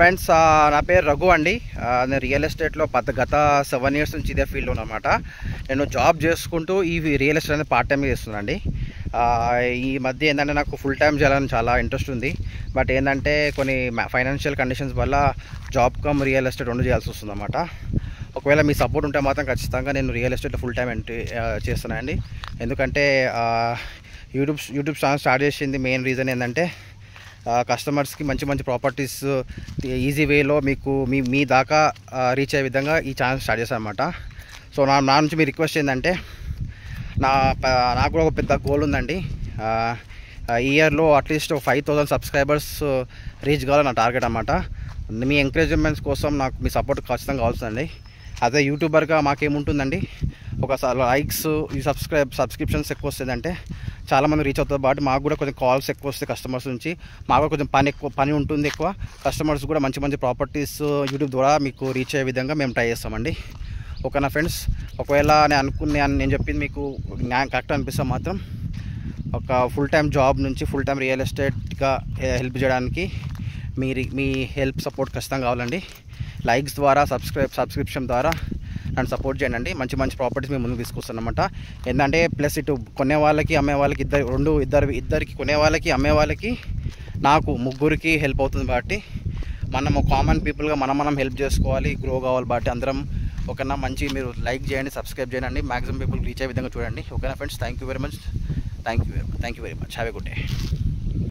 Friends, నా పేరు రఘు అండి. నేను రియల్ ఎస్టేట్లో గత 7 years నుంచి ఇదే ఫీల్డ్లో అనమాట. నేను జాబ్ చేసుకుంటూ ఈ రియల్ ఎస్టేట్ అనేది పార్ట్ టైం చేస్తున్నానండి. ఈ మధ్య ఏంటంటే నాకు ఫుల్ టైం చేయాలని చాలా ఇంట్రెస్ట్ ఉంది. బట్ ఏంటంటే కొన్ని ఫైనాన్షియల్ కండిషన్స్ వల్ల జాబ్ కమ్ రియల్ ఎస్టేట్ రెండు చేయాల్సి వస్తుంది అనమాట. ఒకవేళ మీ సపోర్ట్ ఉంటే మాత్రం ఖచ్చితంగా నేను రియల్ ఎస్టేట్లో ఫుల్ టైం చేస్తున్నానండి. ఎందుకంటే యూట్యూబ్ ఛానల్ స్టార్ట్ చేసింది మెయిన్ రీజన్ ఏంటంటే కస్టమర్స్కి మంచి ప్రాపర్టీస్ ఈజీ వేలో మీకు మీ దాకా రీచ్ అయ్యే విధంగా ఈ ఛానల్ స్టార్ట్ చేశాను అనమాట. సో నా నుంచి మీ రిక్వెస్ట్ ఏంటంటే నాకు కూడా ఒక పెద్ద గోల్ ఉందండి. ఈ ఇయర్లో అట్లీస్ట్ 5,000 సబ్స్క్రైబర్స్ రీచ్ కావాలి నా టార్గెట్ అనమాట. మీ ఎంకరేజ్మెంట్స్ కోసం నాకు మీ సపోర్ట్ ఖచ్చితంగా కావాల్సిందండి. అదే యూట్యూబర్గా మాకేముంటుందండి, ఒక లైక్స్ ఈ సబ్స్క్రిప్షన్స్ ఎక్కువ వస్తుందంటే చాలామంది రీచ్ అవుతుంది. బట్ మాకు కూడా కొంచెం కాల్స్ ఎక్కువ వస్తాయి కస్టమర్స్ నుంచి. మాకు కూడా కొంచెం పని ఉంటుంది ఎక్కువ. కస్టమర్స్ కూడా మంచి ప్రాపర్టీస్ యూట్యూబ్ ద్వారా మీకు రీచ్ అయ్యే విధంగా మేము ట్రై చేస్తామండి. ఓకేనా ఫ్రెండ్స్? ఒకవేళ నేను చెప్పింది మీకు కరెక్ట్ అనిపిస్తే మాత్రం ఒక ఫుల్ టైం జాబ్ నుంచి ఫుల్ టైం రియల్ ఎస్టేట్గా హెల్ప్ చేయడానికి మీ హెల్ప్ సపోర్ట్ ఖచ్చితంగా కావాలండి. లైక్స్ ద్వారా సబ్స్క్రిప్షన్ ద్వారా నన్ను సపోర్ట్ చేయండి. మంచి ప్రాపర్టీస్ మేము ముందుకు తీసుకొస్తానమాట. ఏంటంటే ప్లస్ ఇటు కొనే వాళ్ళకి అమ్మే వాళ్ళకి ఇద్దరికి కొనే వాళ్ళకి అమ్మే వాళ్ళకి నాకు ముగ్గురికి హెల్ప్ అవుతుంది. కాబట్టి మనము కామన్ పీపుల్గా మనం హెల్ప్ చేసుకోవాలి, గ్రో కావాలి. కాబట్టి అందరం ఓకేనా? మీరు లైక్ చేయండి, సబ్స్క్రైబ్ చేయండి, మ్యాక్సిమం పీపుల్ రీచ్ అయ్యే విధంగా చూడండి. ఓకేనా friends? Thank you very much. Have a good day.